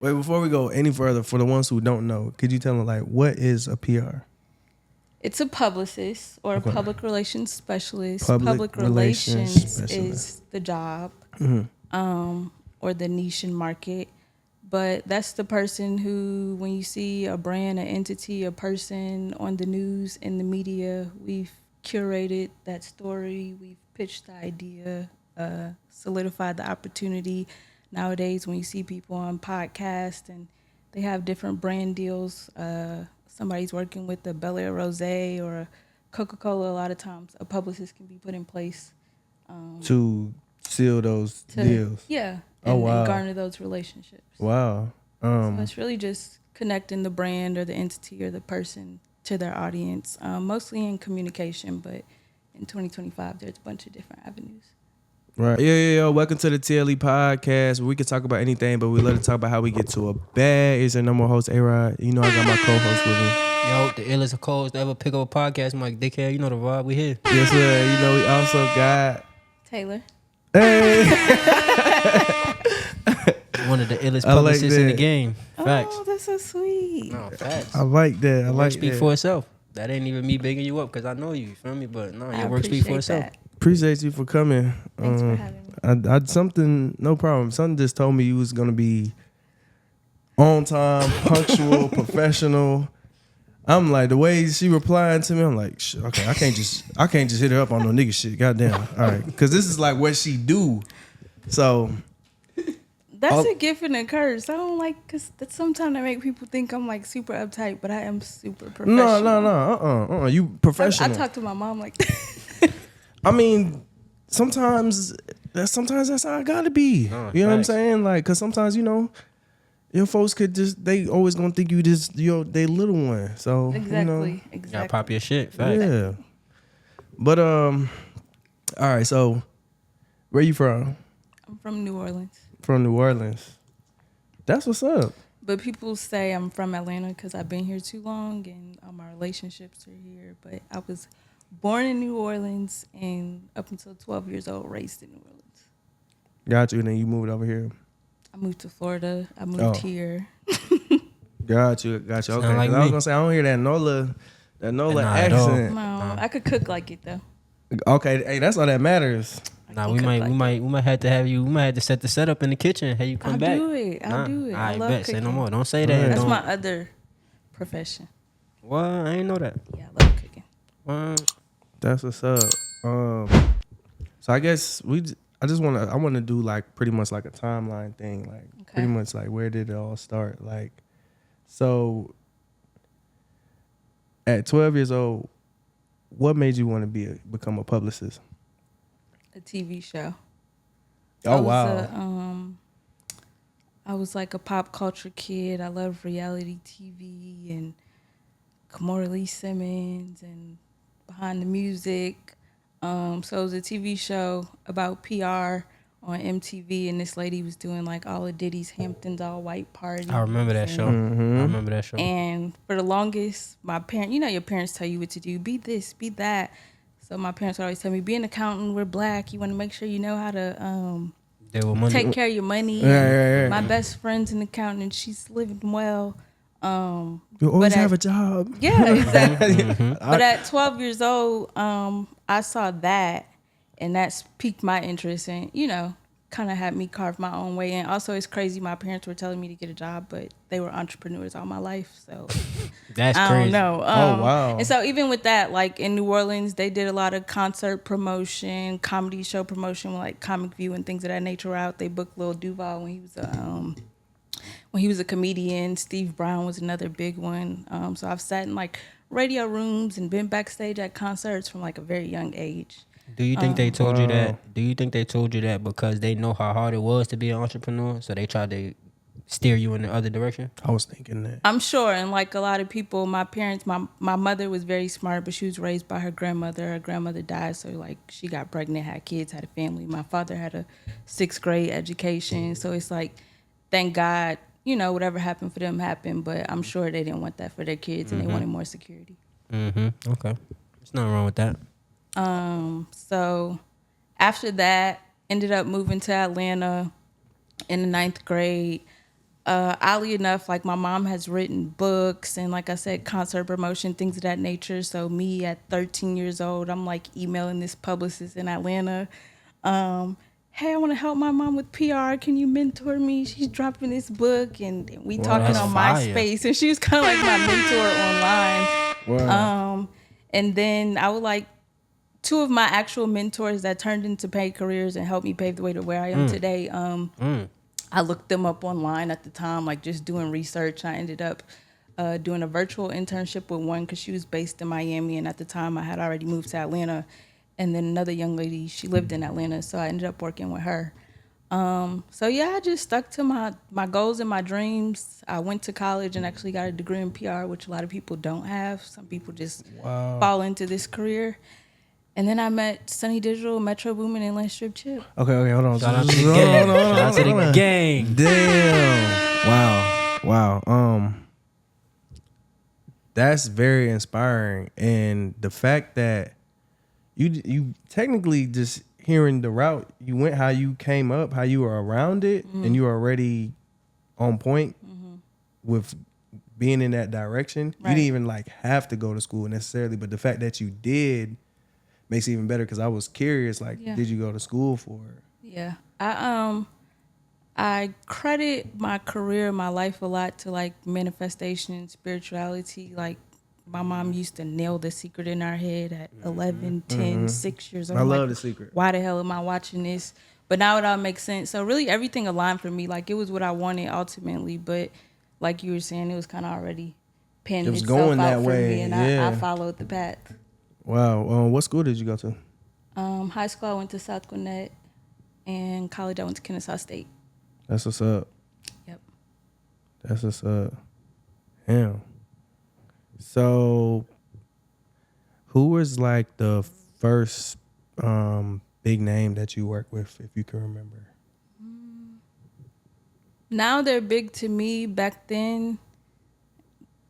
Wait, before we go any further, for the ones who don't know, could you tell them like what is a PR? It's a publicist or a Okay. public relations specialist. Public Public relations relations specialist. is the job, Mm-hmm. or the niche in market. But that's the person who, when you see a brand, an entity, a person on the news, in the media, we've curated that story, we've pitched the idea, solidified the opportunity. Nowadays, when you see people on podcasts and they have different brand deals, somebody's working with the Bel Air Rosé or a Coca-Cola, a lot of times a publicist can be put in place To seal those deals. Yeah, Oh, wow. and garner those relationships. Wow. So it's really just connecting the brand or the entity or the person to their audience, mostly in communication, but in 2025, there's a bunch of different avenues. Right. Yo. Welcome to the TLE podcast. We can talk about anything, but we love to talk about how we get to a bag. It's your number host, A-Rod. You know I got my co-host with me. Yo, the illest of co-hosts to ever pick up a podcast. I'm like, dickhead, you know the vibe. We here. Yes, sir. You know we also got Taylor. Hey. One of the illest publicists in the game. Facts. Oh, that's so sweet. No, facts. I like that. I like speak that. for itself. That ain't even me bigging you up because I know you feel me? But no, your work speak for itself. That. Appreciate you for coming. Thanks for having me. I something, no problem. Something just told me you was gonna be on time, punctual, professional. I'm like, the way she replying to me, I'm like, shit, okay, I can't just hit her up on no nigga shit. Goddamn. All right, because this is like what she do. So that's a gift and a curse. I don't like, because sometimes I make people think I'm like super uptight, but I am super professional. No. You professional. I talk to my mom like I mean, sometimes that's how I gotta be. No, you know what I'm facts. saying? Like, cause sometimes your folks could they always gonna think you just they little one. So Exactly. You gotta pop your shit. Facts. yeah. But all right. So, where you from? I'm from New Orleans. From New Orleans. That's what's up. But people say I'm from Atlanta because I've been here too long and all my relationships are here. But I was born in New Orleans and up until 12 years old, raised in New Orleans. Got you. And then you moved over here. I moved to Florida. I moved here. Got you. Okay. Sound 'Cause like I was me. gonna say I don't hear that NOLA Not at all. accent. No, I could cook like it though. Okay. Hey, that's all that matters. Nah, can we cook might have to have you. We might have to set the setup in the kitchen. Have you come I'll back? do it. I'll do it. I I love bet. Say no cooking. more. Don't say that. That's Don't. my other profession. What? I ain't know that. Yeah, I love cooking. What? That's what's up. So I guess I want to do like pretty much like a timeline thing, like Okay. pretty much like where did it all start? Like, so at 12 years old, what made you want to become a publicist? A TV show. Oh wow! I was like a pop culture kid. I loved reality TV and Kamora Lee Simmons and Behind the Music. So it was a TV show about PR on MTV, and this lady was doing like all of Diddy's Hamptons all white parties. I remember that show. Mm-hmm. I remember that show. And for the longest, my parents, your parents tell you what to do, be this, be that. So my parents would always tell me, be an accountant, we're black. You want to make sure you know how to They were money. take care of your money. Yeah. My best friend's an accountant, and she's living well. You always have a job. Yeah, exactly. Mm-hmm. But at 12 years old, I saw that, and that's piqued my interest, and kind of had me carve my own way. And also, it's crazy. My parents were telling me to get a job, but they were entrepreneurs all my life, so That's I crazy. don't know. Oh, wow. And so even with that, like in New Orleans, they did a lot of concert promotion, comedy show promotion, like Comic View and things of that nature were out. They booked Lil Duval when he was a comedian. Steve Brown was another big one. So I've sat in like radio rooms and been backstage at concerts from like a very young age. Do you think they told you Wow. that? Do you think they told you that because they know how hard it was to be an entrepreneur, so they tried to steer you in the other direction? I was thinking that. I'm sure, and like a lot of people, my parents, my mother was very smart, but she was raised by her grandmother. Her grandmother died, so like she got pregnant, had kids, had a family. My father had a 6th grade education, so it's like, thank God, whatever happened for them happened, but I'm sure they didn't want that for their kids, and they wanted more security. Mm-hmm. Okay. There's nothing wrong with that. So after that, ended up moving to Atlanta in the 9th grade. oddly enough, like my mom has written books and, like I said, concert promotion, things of that nature. So me at 13 years old, I'm like emailing this publicist in Atlanta. Hey, I want to help my mom with PR. Can you mentor me? She's dropping this book, and we talking on fire. MySpace, and she was kind of like my mentor online. Wow. And then I would like two of my actual mentors that turned into paid careers and helped me pave the way to where I am today. I looked them up online at the time, like just doing research. I ended up doing a virtual internship with one because she was based in Miami, and at the time I had already moved to Atlanta. And then another young lady, she lived in Atlanta, so I ended up working with her. So yeah, I just stuck to my goals and my dreams. I went to college and actually got a degree in PR, which a lot of people don't have. Some people just fall into this career. And then I met Sunny Digital, Metro Boomin, and Lance Strip Chip. Okay, hold on. Shout out to the gang. Shout out to the gang. Damn. Wow. That's very inspiring, and the fact that you technically just hearing the route you went, how you came up, how you were around it, and you were already on point with being in that direction. Right. You didn't even like have to go to school necessarily, but the fact that you did makes it even better, because I was curious, like, did you go to school for it? Yeah. I credit my career, my life a lot to like manifestation and spirituality. Like my mom used to nail The Secret in our head at 11, 10, 6 years old. I I'm love like, The Secret. Why the hell am I watching this? But now it all makes sense. So really everything aligned for me. Like it was what I wanted ultimately. But like you were saying, it was kind of already pinned It was itself going out that for way, me. And yeah. I followed the path. Wow. What school did you go to? High school, I went to South Gwinnett. And college, I went to Kennesaw State. That's what's up. Yep. That's what's up. Damn. So, who was like the first big name that you worked with, if you can remember? Now they're big to me. Back then,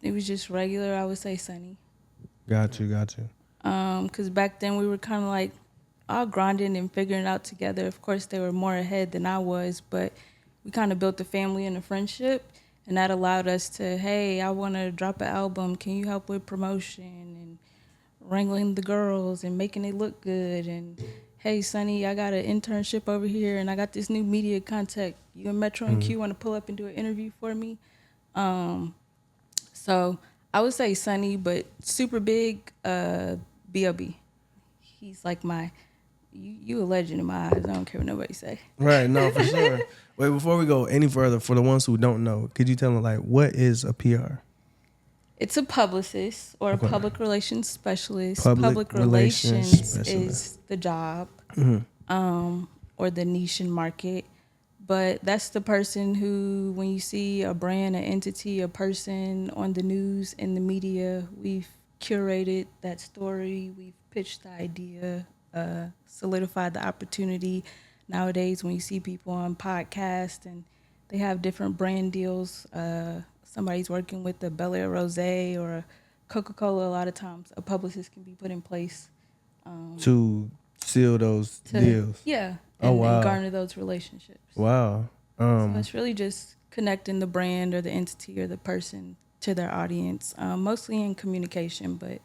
it was just regular. I would say Sunny. Got you. Because back then we were kind of like all grinding and figuring it out together. Of course, they were more ahead than I was, but we kind of built a family and a friendship, and that allowed us to, hey, I want to drop an album. Can you help with promotion and wrangling the girls and making it look good? And hey, Sonny, I got an internship over here, and I got this new media contact. You and Metro and Q want to pull up and do an interview for me? So I would say Sonny, but super big, B.O.B. He's like you a legend in my eyes. I don't care what nobody say. Right, no, for sure. Wait, before we go any further, for the ones who don't know, could you tell them, like, what is a PR? It's a publicist or a public relations specialist. Public relations specialist is the job, or the niche in market. But that's the person who, when you see a brand, an entity, a person on the news, in the media, we've curated that story, we've pitched the idea, solidified the opportunity. Nowadays, when you see people on podcasts and they have different brand deals, somebody's working with a Bel Air Rosé or a Coca-Cola, a lot of times a publicist can be put in place to seal those deals. Yeah. Oh, wow. And garner those relationships. Wow. So it's really just connecting the brand or the entity or the person to their audience, mostly in communication, but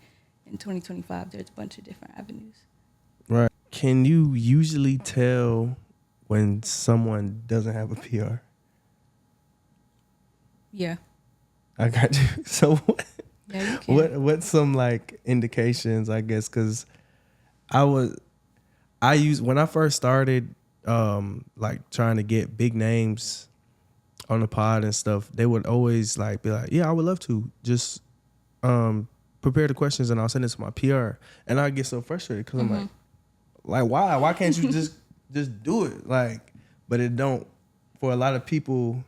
in 2025, there's a bunch of different avenues. Right. Can you usually tell when someone doesn't have a PR? Yeah. I got you. So Yeah, you can. what's some like indications, I guess, because when I first started like trying to get big names on the pod and stuff, they would always like be like, yeah, I would love to just prepare the questions and I'll send it to my PR, and I get so frustrated because I'm like why can't you just do it, like, but it don't, for a lot of people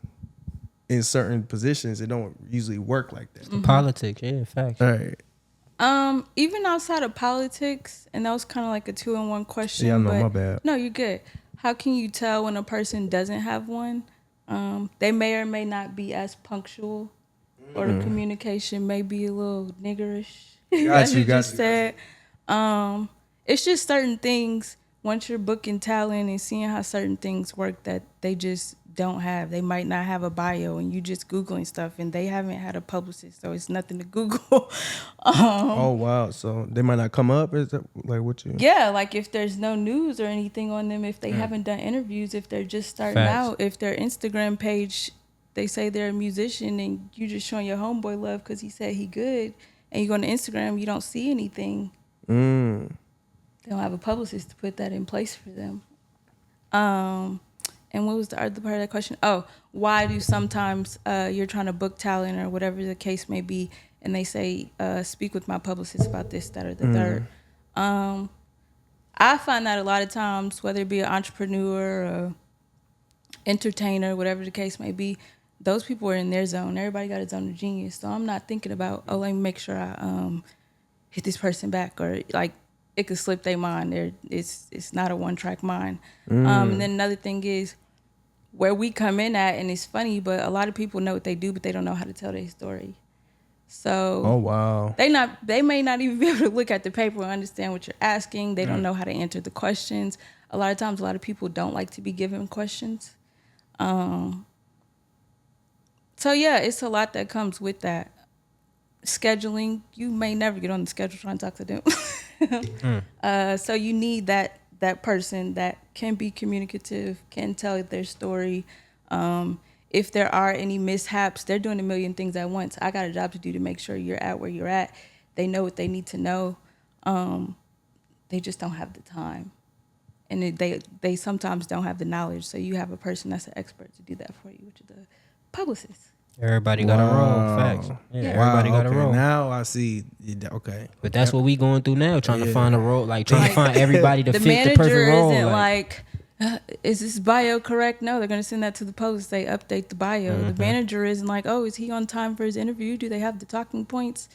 in certain positions, it don't usually work like that. The politics, yeah, facts. All right. Even outside of politics, and that was kind of like a 2-in-1 question. Yeah, I know, but my bad. No, you're good. How can you tell when a person doesn't have one? They may or may not be as punctual, or the communication may be a little niggerish. As you just said. It's just certain things once you're booking talent and seeing how certain things work that they just don't have. They might not have a bio, and you just Googling stuff, and they haven't had a publicist, so it's nothing to Google. Oh wow, so they might not come up. Is that like what you? Yeah, like if there's no news or anything on them, if they haven't done interviews, if they're just starting Facts. out, if their Instagram page, they say they're a musician and you just showing your homeboy love because he said he good, and you go on Instagram, you don't see anything. They don't have a publicist to put that in place for them. And what was the other part of that question? Oh, why do sometimes you're trying to book talent or whatever the case may be, and they say, speak with my publicist about this, that, or the third. I find that a lot of times, whether it be an entrepreneur or entertainer, whatever the case may be, those people are in their zone. Everybody got a zone of genius. So I'm not thinking about, oh, let me make sure I hit this person back, or like it could slip their mind. It's not a one-track mind. And then another thing is where we come in at, and it's funny, but a lot of people know what they do, but they don't know how to tell their story. So Oh wow. they may not even be able to look at the paper and understand what you're asking. They don't know how to answer the questions. A lot of times, a lot of people don't like to be given questions. So yeah, it's a lot that comes with that. Scheduling, you may never get on the schedule trying to talk to them. So you need that person that can be communicative, can tell their story. If there are any mishaps, they're doing a million things at once. I got a job to do to make sure you're at where you're at. They know what they need to know. They just don't have the time. And they sometimes don't have the knowledge. So you have a person that's an expert to do that for you, which is the publicist. Everybody got a role. Facts. Yeah, everybody got a role. Now I see. Okay. But that's what we going through now, trying to find a role, like trying to find everybody to fit the perfect role. The manager isn't like, is this bio correct? No, they're going to send that to the post. They update the bio. The manager isn't like, oh, is he on time for his interview? Do they have the talking points?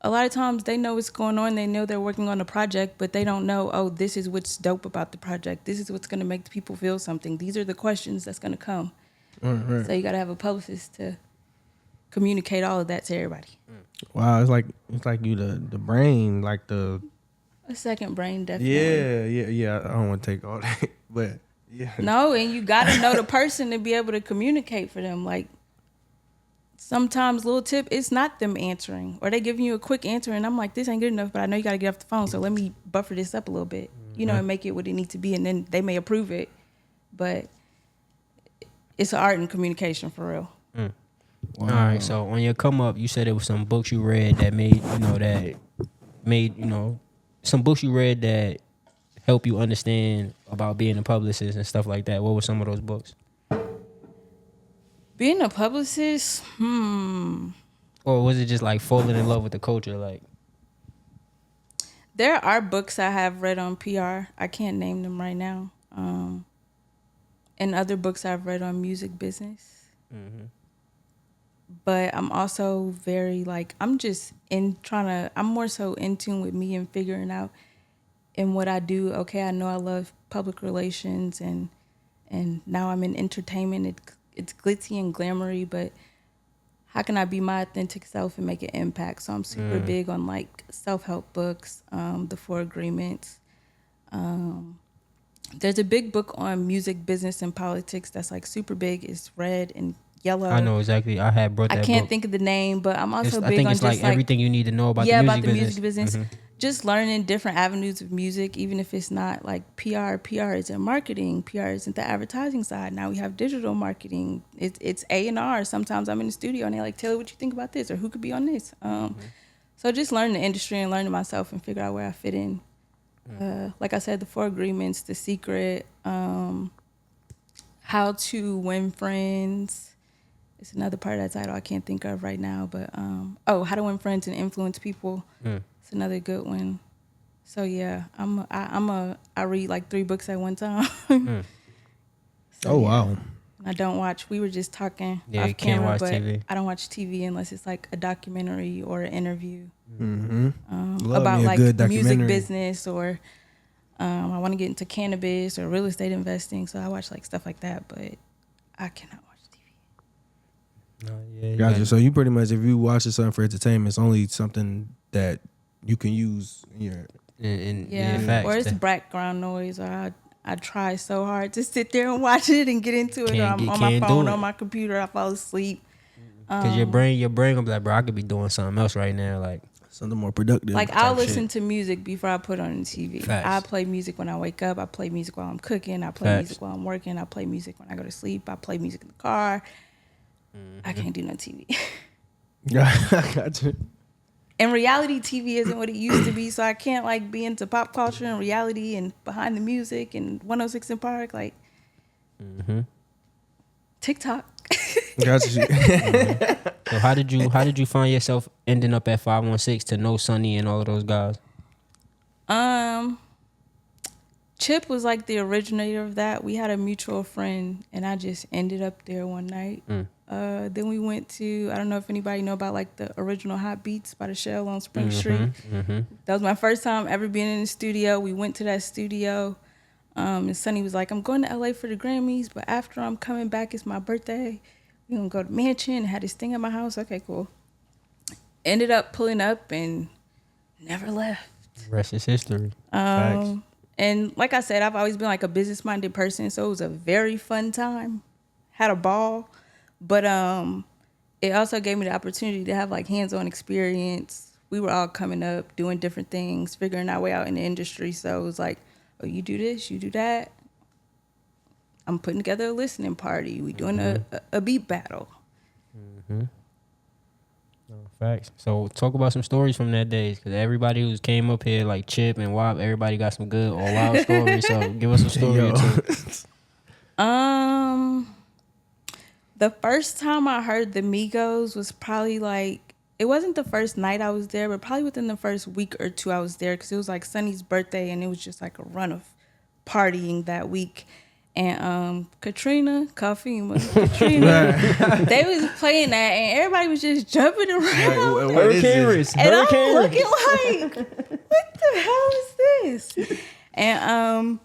A lot of times they know what's going on. They know they're working on a project, but they don't know, oh, this is what's dope about the project. This is what's going to make the people feel something. These are the questions that's going to come. Right. So you got to have a publicist to communicate all of that to everybody. Wow, it's like you the brain, like a second brain, definitely. Yeah. I don't want to take all that, but yeah. No, and you got to know the person to be able to communicate for them. Like sometimes, little tip, it's not them answering, or they giving you a quick answer, and I'm like, this ain't good enough, but I know you got to get off the phone, so let me buffer this up a little bit, and make it what it needs to be, and then they may approve it, but it's an art in communication for real. Wow. All right, so on your come up, you said it was some books you read that made some books you read that help you understand about being a publicist and stuff like that. What were some of those books? Being a publicist, Or was it just like falling in love with the culture? Like, there are books I have read on PR. I can't name them right now. And other books I've read on music business. But I'm also very I'm more so in tune with me and figuring out in what I do. Okay, I know I love public relations and now I'm in entertainment. It's glitzy and glamoury, but how can I be my authentic self and make an impact? So I'm super big on self-help books, the 4 Agreements. There's a big book on music, business, and politics that's super big. It's red and yellow. I know exactly. I had brought that book. I can't think of the name, but I'm also big on I think it's everything you need to know about the music business. Just learning different avenues of music, even if it's not PR. PR isn't marketing. PR isn't the advertising side. Now we have digital marketing. It's A&R. Sometimes I'm in the studio and they're like, Taylor, what you think about this? Or who could be on this? So just learning the industry and learning myself and figure out where I fit in. Like I said, the 4 Agreements, The Secret, How to Win Friends. It's another part of that title I can't think of right now, but How to Win Friends and Influence People. It's another good one. So yeah, I read 3 books at one time. So, wow. I don't watch. We were just talking off camera, can't watch but TV. I don't watch TV unless it's a documentary or an interview About music business, or I want to get into cannabis or real estate investing. So I watch stuff like that, but I cannot watch TV. Gotcha. So you pretty much, if you watch something for entertainment, it's only something that you can use in your And Yeah, facts. or it's background noise, or I try so hard to sit there and watch it and get into it. Or I'm on my phone, on my computer, I fall asleep. Cause your brain gonna be like, bro, I could be doing something else right now. Like something more productive. Like I'll listen to music before I put on the TV. Facts. I play music when I wake up. I play music while I'm cooking. I play music while I'm working. I play music when I go to sleep. I play music in the car. I can't do no TV. I got you. And reality TV isn't what it used to be, so I can't like be into pop culture and reality and behind the music and 106 in Park, like TikTok. Got you. So how did you find yourself ending up at 516 to know Sonny and all of those guys? Chip was like the originator of that. We had a mutual friend, and I just ended up there one night. Then we went to, I don't know if anybody know about like the original Hot Beats by the Shell on Spring Street. That was my first time ever being in the studio. We went to that studio. And Sonny was like, I'm going to LA for the Grammys, but after I'm coming back, it's my birthday. We're going to go to Mansion. Had this thing at my house. Okay, cool. Ended up pulling up and never left. Rest is history. And like I said, I've always been like a business-minded person, so it was a very fun time. Had a ball. But it also gave me the opportunity to have like hands-on experience. We were all coming up, doing different things, figuring our way out in the industry. So it was like, oh, you do this, you do that. I'm putting together a listening party. We doing a beat battle. Facts. So talk about some stories from that days, because everybody who came up here, like Chip and Wop, everybody got some good or wild stories. So give us some story or two. The first time I heard the Migos was probably like, it wasn't the first night I was there, but probably within the first week or two I was there, because it was like Sonny's birthday and it was just like a run of partying that week. And Katrina, they was playing that and everybody was just jumping around. And I'm looking like, what the hell is this? And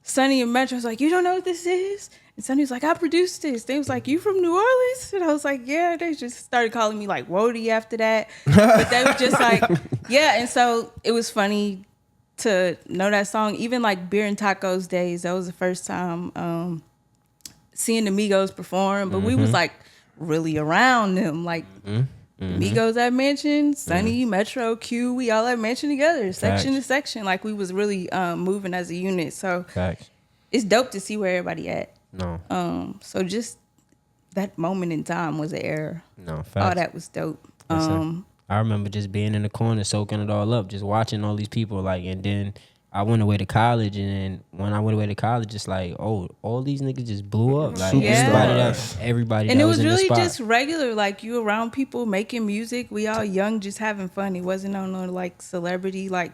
Sonny and Metro was like, you don't know what this is? And Sonny was like, I produced this. They was like, you from New Orleans? And I was like, yeah. They just started calling me like Wody after that. But they were just like, yeah. And so it was funny to know that song. Even like Beer and Tacos days, that was the first time seeing the Migos perform. But we was like really around them. Like Migos at Mansion, Sonny, Metro, Q, we all at Mansion together, section to section. Like we was really moving as a unit. So it's dope to see where everybody at. So just that moment in time was an era. All that was dope. I remember just being in the corner, soaking it all up, just watching all these people. Like, and then I went away to college, and then when I went away to college, it's like, oh, all these niggas just blew up. Like everybody. And that it was really in the spot. just regular. Like you around people making music. We all young, just having fun. It wasn't on no like celebrity. Like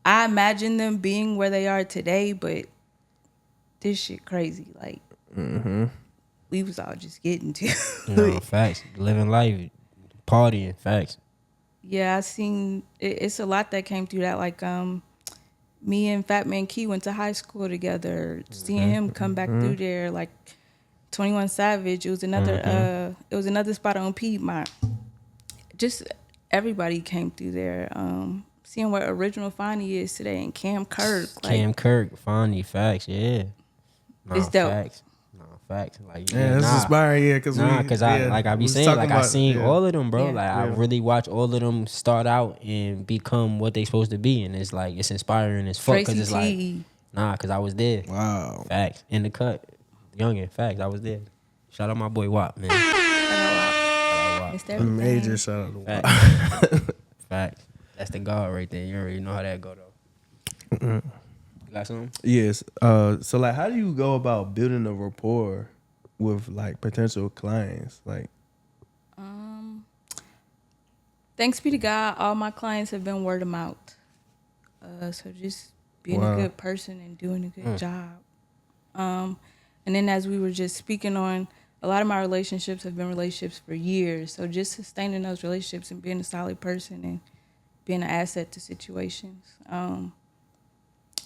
I imagine them being where they are today, but this shit crazy. Like we was all just getting to facts, living life, partying, facts. Yeah, I seen it's a lot that came through that. Like me and Fat Man Key went to high school together. Seeing him come back through there, like 21 Savage. It was another spot on Piedmont. Just everybody came through there. Seeing what Original Fonnie is today, and Cam Kirk. Cam Kirk, Fonnie, facts, yeah. It's dope. Facts. Facts. Like, it's inspiring, because I be saying, like, I seen all of them, bro. I really watch all of them start out and become what they supposed to be, and it's like, it's inspiring as fuck, because it's like, because I was there. Wow. Facts. In the cut. Youngin, facts, I was there. Shout out my boy Wop, man. Major shout out to Wop. Facts. That's the guard right there. You already know how that go, though. You got something? Yes. So like, how do you go about building a rapport with like potential clients? Like, thanks be to God, all my clients have been word of mouth. So just being a good person and doing a good job. And then as we were just speaking on, a lot of my relationships have been relationships for years. So just sustaining those relationships and being a solid person and being an asset to situations.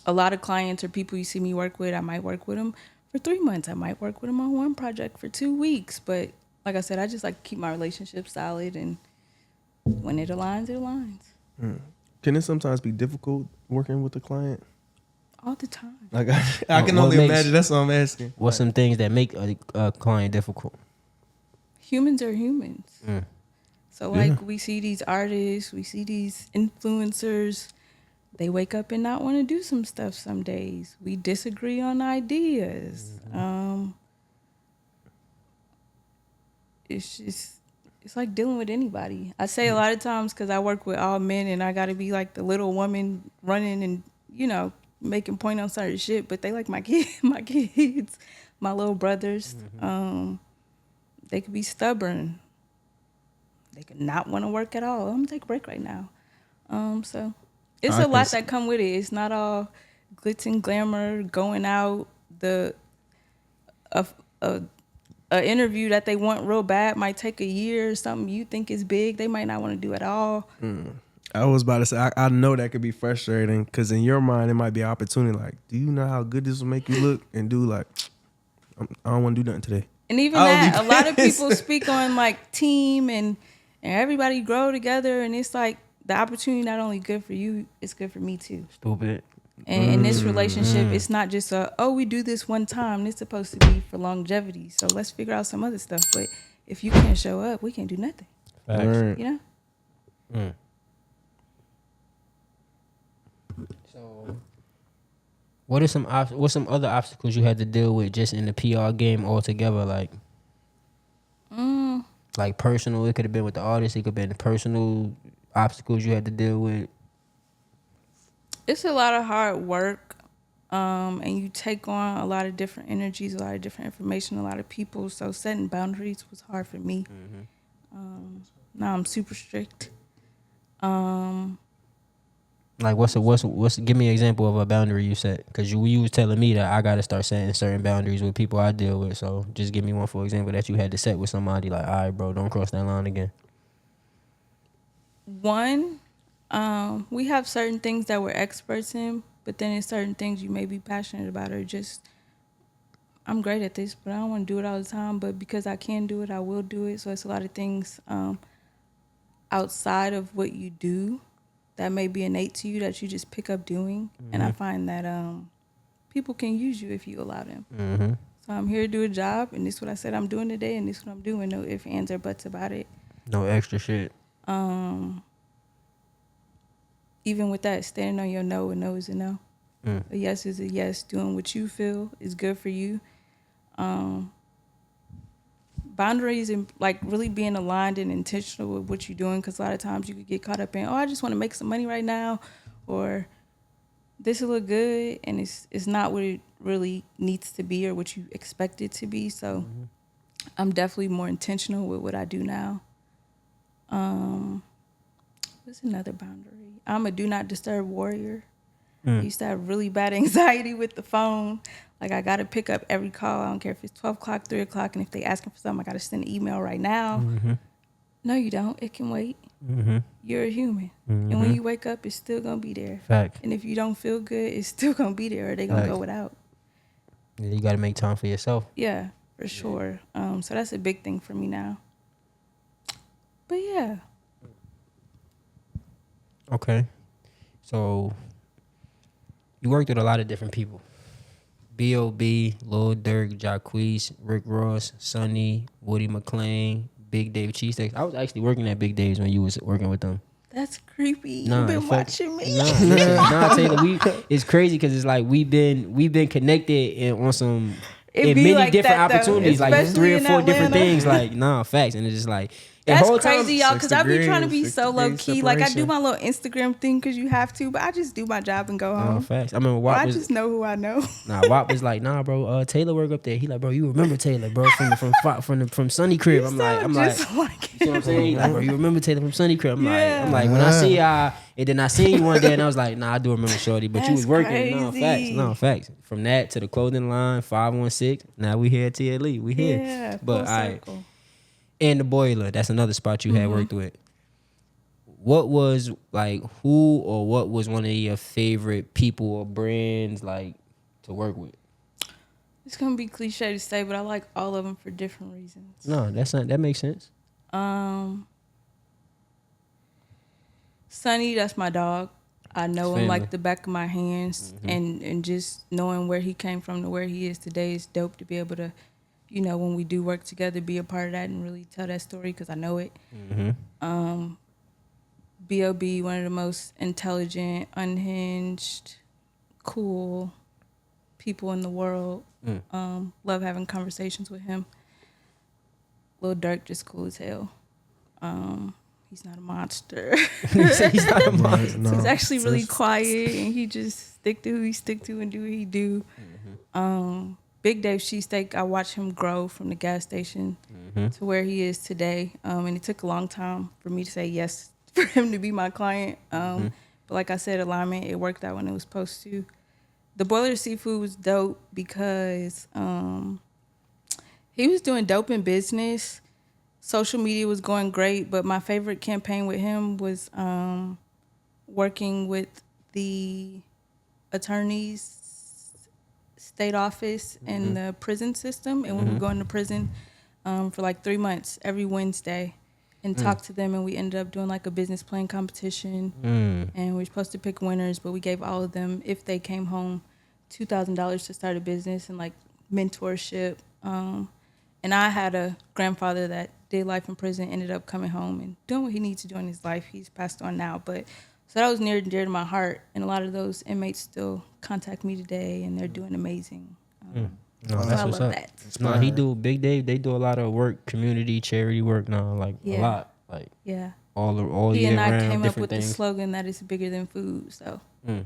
A lot of clients or people you see me work with, I might work with them for 3 months. I might work with them on one project for 2 weeks. But like I said, I just like to keep my relationship solid, and when it aligns, it aligns. Can it sometimes be difficult working with a client? All the time. Like I can only imagine. That's what I'm asking. What's some things that make a client difficult? Humans are humans. Mm. So like we see these artists, we see these influencers. They wake up and not want to do some stuff some days. We disagree on ideas. It's like dealing with anybody. I say a lot of times because I work with all men and I got to be like the little woman running and, you know, making point on certain shit. But they like my kids, my little brothers. They could be stubborn. They could not want to work at all. I'm going to take a break right now. So it's a lot that come with it. It's not all glitz and glamour, going out. A interview that they want real bad might take a year or something you think is big. They might not want to do at all. I was about to say, I know that could be frustrating because in your mind, it might be an opportunity. Like, do you know how good this will make you look? And do like, I don't want to do nothing today. And even that, a lot of people speak on like team and everybody grow together. And it's like the opportunity not only good for you, it's good for me too. Stupid. And in this relationship, it's not just we do this one time. It's supposed to be for longevity. So let's figure out some other stuff. But if you can't show up, we can't do nothing. Facts. You know? So, what's some other obstacles you had to deal with just in the PR game altogether? Like personal. It could have been with the artist. It could have been personal obstacles you had to deal with. It's a lot of hard work, and you take on a lot of different energies, a lot of different information, a lot of people. So setting boundaries was hard for me. Now I'm super strict. Like what's give me an example of a boundary you set, because you was telling me that I got to start setting certain boundaries with people I deal with. So just give me one for example that you had to set with somebody. Like, all right, bro, don't cross that line again. One. We have certain things that we're experts in, but then there's certain things you may be passionate about or just, I'm great at this, but I don't want to do it all the time. But because I can do it, I will do it. So it's a lot of things outside of what you do that may be innate to you that you just pick up doing. And I find that people can use you if you allow them. So I'm here to do a job, and this is what I said I'm doing today, and this is what I'm doing. No ifs, ands, or buts about it. No extra shit. Even with that, standing on your no, a no is a no. A yes is a yes. Doing what you feel is good for you. Boundaries and like really being aligned and intentional with what you're doing, because a lot of times you could get caught up in, I just want to make some money right now, or this will look good, and it's not what it really needs to be or what you expect it to be. So I'm definitely more intentional with what I do now. What's another boundary? I'm a do not disturb warrior. I used to have really bad anxiety with the phone. Like, I got to pick up every call. I don't care if it's 12 o'clock, 3 o'clock, and if they asking for something, I got to send an email right now. No, you don't. It can wait. You're a human. And when you wake up, it's still going to be there. Fact. And if you don't feel good, it's still going to be there, or they're going to go without. Yeah, you got to make time for yourself. Yeah, for sure. So that's a big thing for me now. But yeah. Okay. So you worked with a lot of different people. B.O.B, Lil Durk, Jacquees, Rick Ross, Sonny, Woody McClain, Big Dave Cheesesteaks. I was actually working at Big Dave's when you was working with them. That's creepy. You've been watching me. Nah, Taylor, it's crazy because it's like we've been connected on some in many like different that, opportunities, though, like 3 or 4 different Atlanta. things. Like, nah, facts, and it's just like. That's crazy, y'all, because I be trying to be 6 so low degrees key. Like, I do separation. my little Instagram thing because you have to, but I just do my job and go home. Nah, facts. I remember Or I WAP was. just know who I know. WAP was like, nah, bro. Taylor work up there. He like, bro, you remember Taylor, bro, from Sunny Crib. I'm like, You you know what I'm saying? He like, bro, you remember Taylor from Sunny Crib? I'm like, when I see y'all, and then I seen you one day, and I was like, nah, I do remember Shorty, but you was That's working. crazy. No facts. From that to the clothing line, 516. Now we here at TLE. We here. Yeah, But full I circle. and the boiler. That's another spot you had worked with. What was like who or what was one of your favorite people or brands like to work with? It's gonna be cliche to say, but I like all of them for different reasons. No, that makes sense. Sonny, that's my dog. I know him Family. like the back of my hands, and just knowing where he came from to where he is today is dope to be able to, when we do work together, be a part of that and really tell that story because I know it. B.O.B, one of the most intelligent, unhinged, cool people in the world. Love having conversations with him. Lil Durk just cool as hell. He's not a monster. He's not a monster. No, He's actually really quiet and he just stick to who he stick to and do what he do. Big Dave Cheesesteak, I watched him grow from the gas station to where he is today. And it took a long time for me to say yes for him to be my client. But like I said, alignment, it worked out when it was supposed to. The Boiler Seafood was dope because he was doing dope in business. Social media was going great, but my favorite campaign with him was working with the attorney's state office and the prison system. And we would go into prison for like 3 months every Wednesday and talk to them. And we ended up doing like a business plan competition. And we were supposed to pick winners, but we gave all of them, if they came home, $2,000 to start a business and like mentorship. And I had a grandfather that did life in prison, ended up coming home and doing what he needs to do in his life. He's passed on now, but so that was near and dear to my heart. And a lot of those inmates still contact me today, and they're doing amazing. No, So that's I what's love up. that. No, he do Big Dave. They do a lot of work, community, charity work now, like a Yeah. lot, like Yeah. all He year and I round, came up different with things. the slogan that it's bigger than food. So So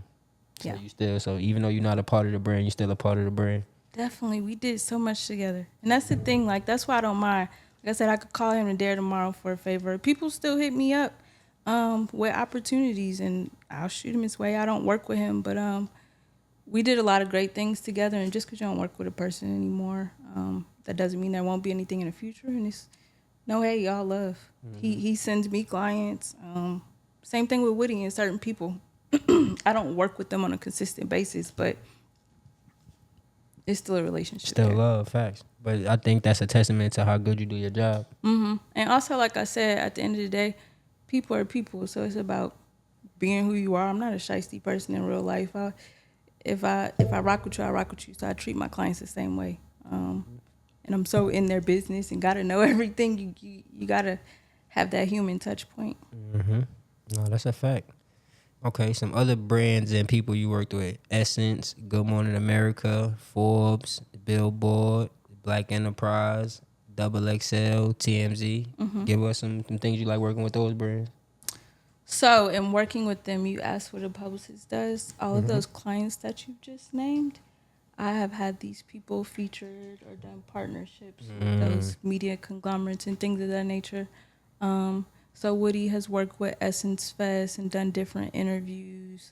yeah. you still, so even though you're not a part of the brand, you're still a part of the brand. Definitely, we did so much together, and that's the thing. Like that's why I don't mind. Like I said, I could call him and dare tomorrow for a favor. People still hit me up with opportunities, and I'll shoot him his way. I don't work with him, but we did a lot of great things together. And just because you don't work with a person anymore, that doesn't mean there won't be anything in the future. And it's no, hey, y'all love. He sends me clients. Same thing with Woody and certain people. I don't work with them on a consistent basis, but it's still a relationship. Still there. love, facts. But I think that's a testament to how good you do your job. And also, like I said, at the end of the day, people are people. So it's about being who you are. I'm not a shiesty person in real life. If I rock with you, I rock with you. So I treat my clients the same way. And I'm so in their business and gotta know everything. You gotta have that human touch point. No, that's a fact. Okay, some other brands and people you worked with: Essence, Good Morning America, Forbes, Billboard, Black Enterprise, Double XL, TMZ. Give us some things you like working with those brands. So in working with them, you asked what a publicist does. All of those clients that you just named, I have had these people featured or done partnerships with those media conglomerates and things of that nature. So Woody has worked with Essence Fest and done different interviews.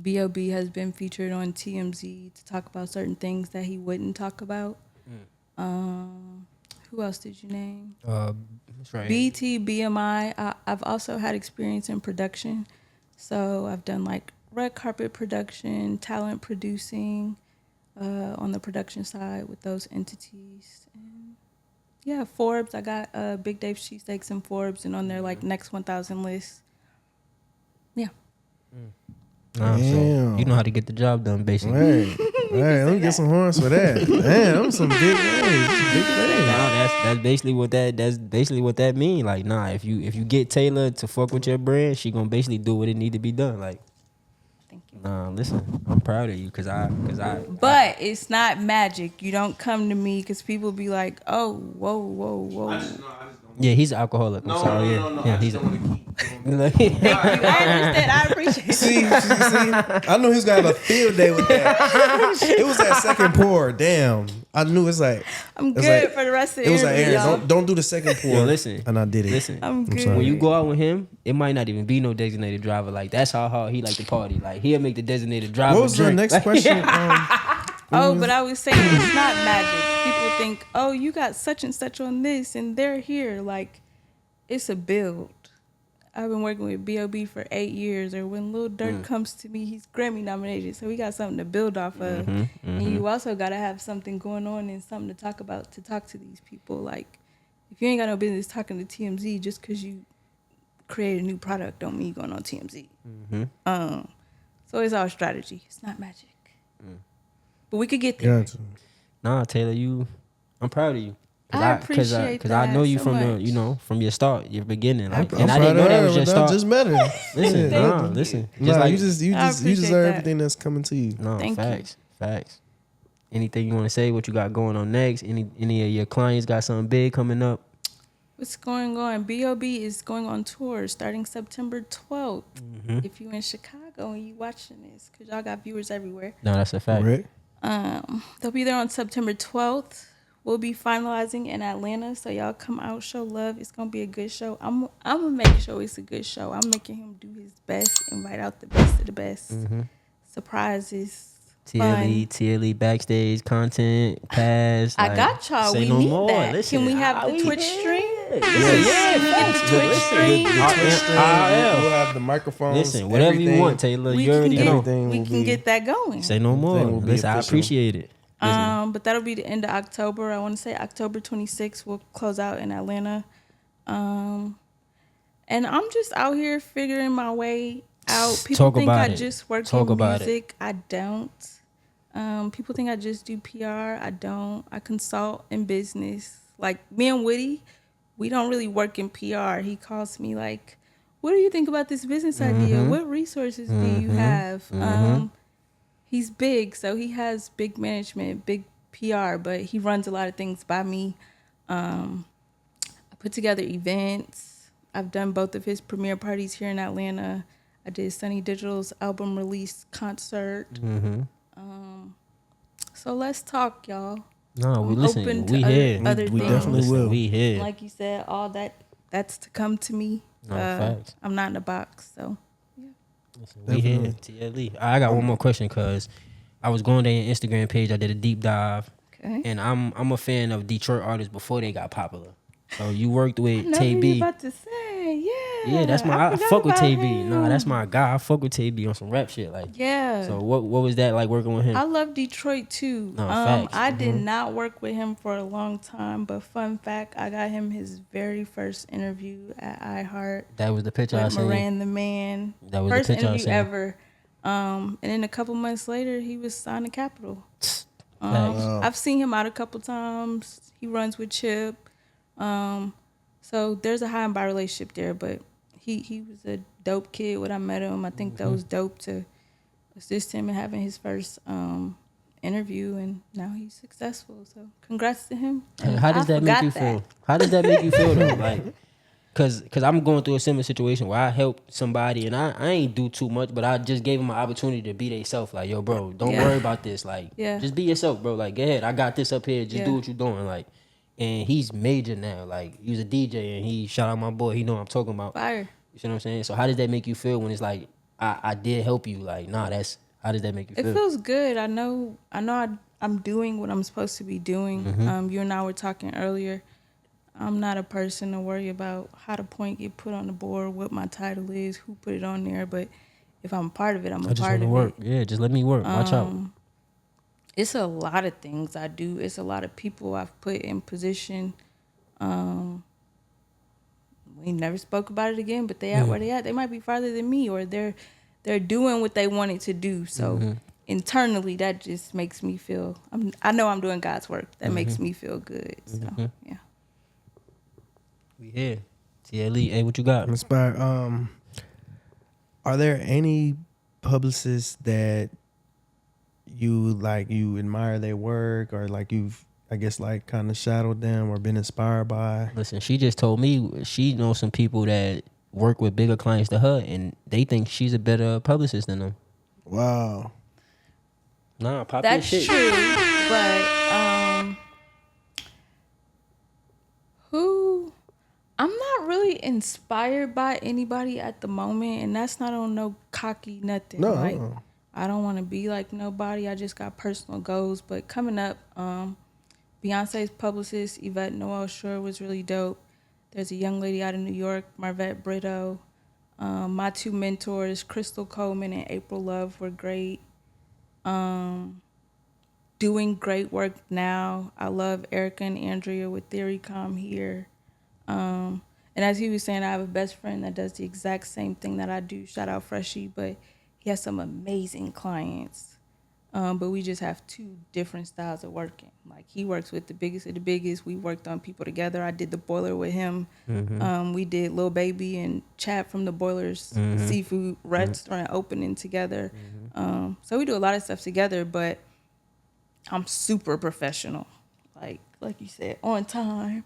B.O.B has been featured on TMZ to talk about certain things that he wouldn't talk about. Who else did you name? That's right. BT, BMI. I've also had experience in production. So I've done like red carpet production, talent producing on the production side with those entities. And yeah, Forbes. I got Big Dave Cheesesteaks in Forbes and on their like next 1,000 list. Yeah. So you know how to get the job done, basically. Hey, let me get some horns for that. Damn, I'm some big things. That's basically what that mean. Like, nah, if you get Taylor to fuck with your brand, she gonna basically do what it need to be done. Like, Thank you. nah, listen, I'm proud of you because I. But it's not magic. You don't come to me because people be like, oh, whoa. Yeah, he's an alcoholic. I'm sorry. Yeah, he's. Thank you. I understand. I appreciate it. See, I knew he was gonna have a field day with that. It was that second pour. Damn, I knew it's like I'm it's good like- for the rest of the it was like interview, Aaron, y'all. don't do the second pour. Yo, listen. And I did it. Listen, I'm good. sorry. when you go out with him, it might not even be no designated driver. Like, that's how hard he like to party. Like, he'll make the designated driver. What was the drink. next Like, question? But I was saying it's not magic. People think, oh, you got such and such on this, and they're here. Like, it's a build. I've been working with B.O.B for 8 years, or when Lil Durk comes to me, he's Grammy nominated, so we got something to build off of. And you also got to have something going on and something to talk about to talk to these people. Like, if you ain't got no business talking to TMZ just because you create a new product don't mean you going on TMZ. So it's our strategy. It's not magic. But we could get there. Gotcha. Nah, Taylor, I'm proud of you. I appreciate Because I that know you so from much. from your start, your beginning. Like, I'm and I proud didn't know of that her, was your but I start. just met her. Listen, Yeah. nah, listen. Just Nah, like you I appreciate deserve that. everything that's coming to you. no Thank you. facts. Anything you want to say? What you got going on next? Any of your clients got something big coming up? What's going on? B.O.B is going on tour starting September 12th. If you in Chicago and you watching this, because y'all got viewers everywhere. No, that's a fact. Correct. They'll be there on September 12th. We'll be finalizing in Atlanta, so y'all come out, show love. It's gonna be a good show. I'm gonna make sure it's a good show. I'm making him do his best, invite out the best of the best. Surprises, fun. TLE, backstage content, pass. I like, got y'all. say We no need more. that. Listen, Can we have the we Twitch here. stream? Listen, Can we get the Twitch stream? The Twitch stream, RL. we'll have the microphones. Listen, whatever you everything. want, Taylor. We You already can get, know. Everything we will can be- get that going. Say no more. Everything will be Listen, I official. appreciate it. But that'll be the end of October. I want to say October 26th. We'll close out in Atlanta. And I'm just out here figuring my way out. People Talk think about I it. just work Talk in about it. music. I don't. People think I just do PR. I don't. I consult in business. Like me and Woody, we don't really work in PR. He calls me like, what do you think about this business idea? What resources do you have? He's big, so he has big management, big PR, but he runs a lot of things by me. I put together events. I've done both of his premiere parties here in Atlanta. I did Sunny Digital's album release concert. So let's talk, y'all. No, we I'm listen. open to We here. other We things. definitely Listen, will. We here. Like you said, all that's to come to me. No, facts. I'm not in a box, so Listen, we here. TLE. I got one more question because I was going to your Instagram page. I did a deep dive, okay. and I'm a fan of Detroit artists before they got popular. So you worked I with know Tay who you B. about to say, yeah. Yeah, that's I forgot fuck with about Tay B. him. Nah, that's my guy. I fuck with Tay B on some rap shit. Like, Yeah. so what was that like working with him? I love Detroit too. No, facts. I did not work with him for a long time, but fun fact, I got him his very first interview at iHeart That was the picture I with seen. Moran the Man. That was the first picture I interview seen. ever. And then a couple months later, he was signed to Capitol. Facts. I've seen him out a couple times. He runs with Chip. So there's a high and by relationship there, but he was a dope kid when I met him. I think that was dope to assist him in having his first interview, and now he's successful. So congrats to him. And How does I that make forgot you feel? How does that make you feel though? Like, cause I'm going through a similar situation where I helped somebody and I ain't do too much, but I just gave them an opportunity to be themselves. Like, yo, bro, don't Yeah. worry about this. Like, Yeah. just be yourself, bro. Like, go ahead. I got this up here. Just do Yeah. what you're doing. Like, and he's major now. Like, he's a DJ and he shout out my boy. He know what I'm talking about. Fire. You see what I'm saying? So how does that make you feel when it's like I did help you? Like, nah, how does that make you It feel? feels good. I know I'm doing what I'm supposed to be doing. You and I were talking earlier. I'm not a person to worry about how the point get put on the board, what my title is, who put it on there. But if I'm a part of it, I'm I a just part want to of work. it. Yeah, just let me work. Watch out. It's a lot of things I do. It's a lot of people I've put in position. We never spoke about it again, but they at where they at. They might be farther than me, or they're doing what they wanted to do. So internally, that just makes me feel. I know I'm doing God's work. That makes me feel good. So yeah. We here. TLE, hey, what you got? Inspire. Are there any publicists that you admire their work, or like you've, I guess, like kind of shadowed them or been inspired by? Listen, she just told me she knows some people that work with bigger clients than her, and they think she's a better publicist than them. Wow. Nah, pop That's your shit. true, but who? I'm not really inspired by anybody at the moment, and that's not on no cocky nothing. No. Like, I don't want to be like nobody. I just got personal goals. But coming up, Beyonce's publicist Yvette Noel Shore was really dope. There's a young lady out of New York, Marvette Brito. My two mentors, Crystal Coleman and April Love, were great. Doing great work now. I love Erica and Andrea with TheoryCom here. And And as he was saying, I have a best friend that does the exact same thing that I do. Shout out Freshie, but he has some amazing clients. But we just have two different styles of working. Like he works with the biggest of the biggest. We worked on people together. I did the boiler with him. We did Lil Baby and Chad from the Boilers seafood restaurant opening together. So we do a lot of stuff together. But I'm super professional. Like you said, on time,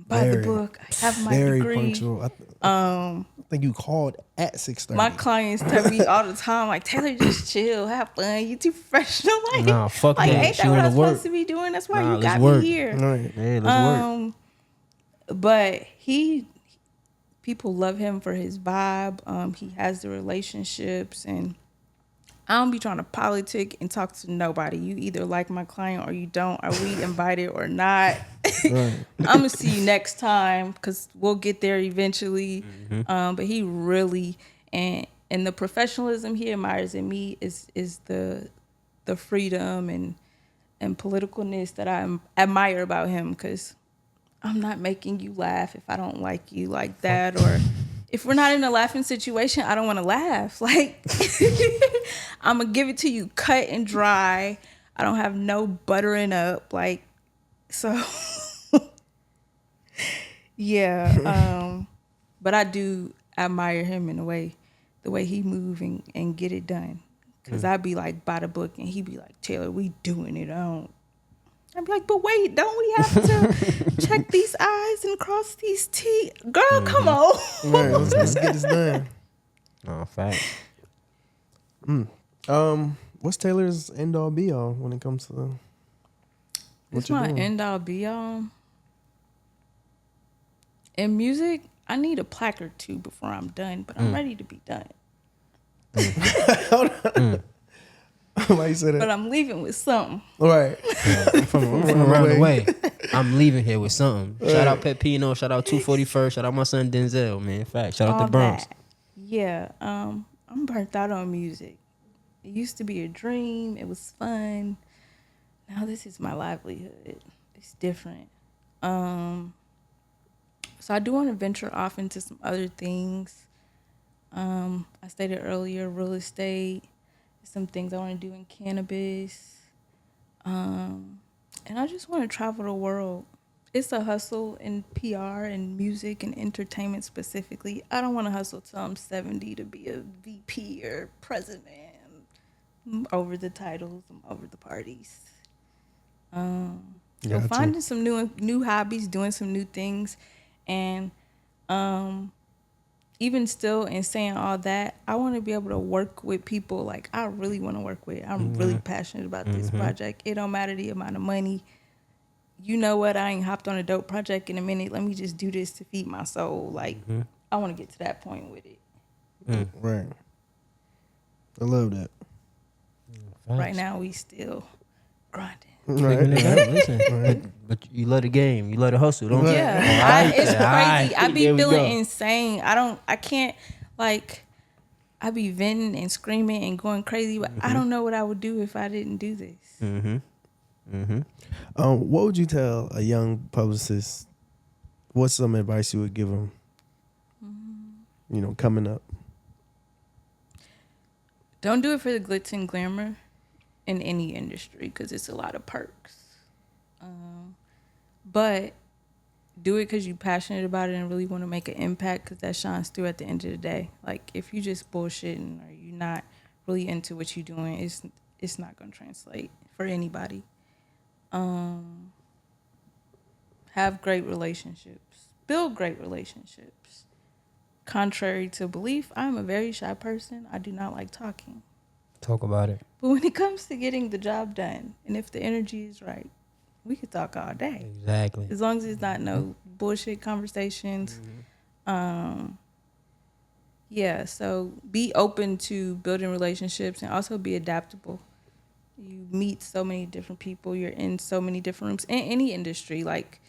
by the book. I have my very degree. punctual. I think you called at 6:30. My clients tell me all the time, like, Taylor, just chill, have fun. You too professional. Like, Nah, fuck like, that. ain't She that what wanna I'm work. supposed to be doing? That's why Nah, you got let's work. me here. Right. Yeah, let's work. But people love him for his vibe. He has the relationships, and I don't be trying to politic and talk to nobody. You either like my client or you don't. Are we invited or not? Right. I'm gonna see you next time because we'll get there eventually. But he really and the professionalism he admires in me is the freedom and politicalness that I admire about him. Because I'm not making you laugh if I don't like you like that, or if we're not in a laughing situation, I don't want to laugh. Like I'm gonna give it to you cut and dry. I don't have no buttering up. Like so. Yeah, but I do admire him in the way he move and get it done. Cause I'd be like by the book, and he'd be like, Taylor, we doing it. I'd be like, but wait, don't we have to check these I's and cross these T's? Girl, come on. Right. Let's get this done. Oh, facts. What's Taylor's end all be all when it comes to what It's you're my doing? end all be all. In music, I need a plaque or two before I'm done, but I'm ready to be done. Why you say that? But I'm leaving with something. Right. From around the way. I'm leaving here with something. Shout out Pepino. Shout out 241st. Shout out my son Denzel, man. Fact. Shout out All the Bronx. that. Yeah, I'm burnt out on music. It used to be a dream. It was fun. Now this is my livelihood. It's different. So I do want to venture off into some other things. I stated earlier, real estate, some things I want to do in cannabis. And I just want to travel the world. It's a hustle in PR and music and entertainment specifically. I don't want to hustle till I'm 70 to be a VP or president. I'm over the titles. I'm over the parties. So Gotcha. finding some new hobbies, doing some new things, and even still in saying all that, I want to be able to work with people like I really want to work with. I'm really passionate about this project. It don't matter the amount of money. You know what? I ain't hopped on a dope project in a minute. Let me just do this to feed my soul. Like I want to get to that point with it. Right. I love that. Right now, we still grinding. Right. Listen, but you love the game. You love the hustle, don't you? Yeah, it's crazy. Alright, I be there we feeling go. insane. I can't, like, I be venting and screaming and going crazy, but I don't know what I would do if I didn't do this. What would you tell a young publicist? What's some advice you would give them? You know, coming up. Don't do it for the glitz and glamour in any industry because it's a lot of perks. But do it because you're passionate about it and really want to make an impact because that shines through at the end of the day. Like if you just bullshitting or you're not really into what you're doing, it's not going to translate for anybody. Have great relationships. Build great relationships. Contrary to belief, I'm a very shy person. I do not like talking. Talk about it. But when it comes to getting the job done, and if the energy is right, we could talk all day. Exactly. As long as it's not no bullshit conversations. Yeah, so be open to building relationships and also be adaptable. You meet so many different people. You're in so many different rooms in any industry. Like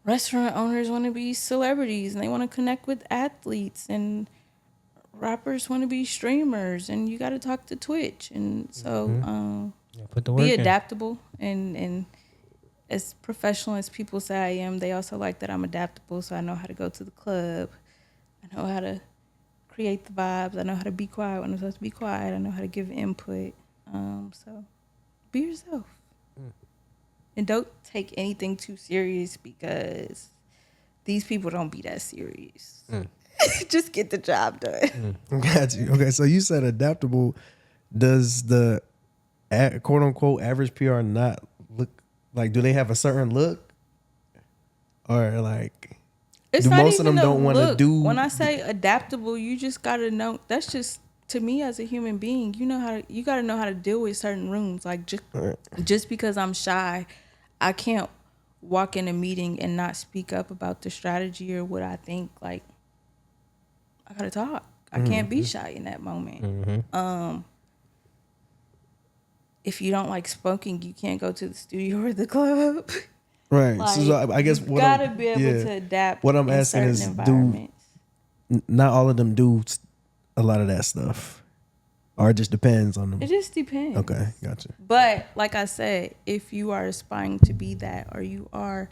restaurant owners want to be celebrities and they want to connect with athletes, and rappers want to be streamers, and you got to talk to Twitch. And so Put the work be in. adaptable and as professional as people say I am, they also like that I'm adaptable. So I know how to go to the club. I know how to create the vibes. I know how to be quiet when I'm supposed to be quiet. I know how to give input. So be yourself. And don't take anything too serious because these people don't be that serious. Just get the job done. Got you. Okay, so you said adaptable. Does the quote unquote average PR not look like? Do they have a certain look, or like? It's do not most of even them a don't want to look. do? When I say adaptable, you just gotta know. That's just to me as a human being. You gotta know how to deal with certain rooms. Like just because I'm shy, I can't walk in a meeting and not speak up about the strategy or what I think. Like I gotta talk. I can't be shy in that moment. If you don't like smoking, you can't go to the studio or the club. Right. Like, so I guess you what gotta I'm, be able to adapt. What I'm in asking certain is, environments. not all of them do a lot of that stuff, or it just depends on them. It just depends. Okay, gotcha. But like I said, if you are aspiring to be that, or you are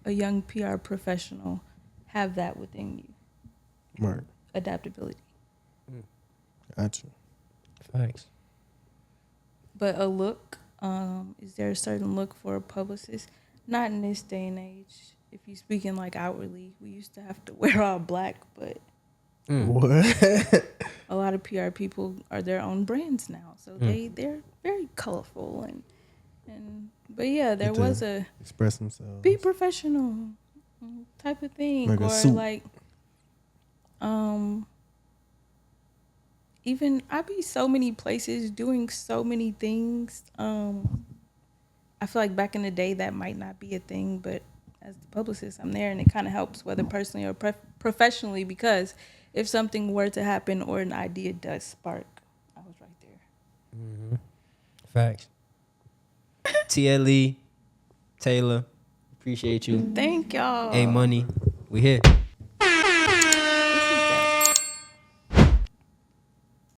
a young PR professional, have that within you. Right. Adaptability. Gotcha. Thanks. But a look, is there a certain look for a publicist? Not in this day and age. If you're speaking like outwardly, we used to have to wear all black, but What? a lot of PR people are their own brands now, so they're very colorful and but yeah, there was a express themselves. be professional type of thing, Like a or suit. like even I be so many places doing so many things. I feel like back in the day that might not be a thing, but as the publicist, I'm there, and it kind of helps, whether personally or professionally, because if something were to happen or an idea does spark, I was right there. Facts. TLE, Taylor, appreciate you. Thank y'all. A Money, we here.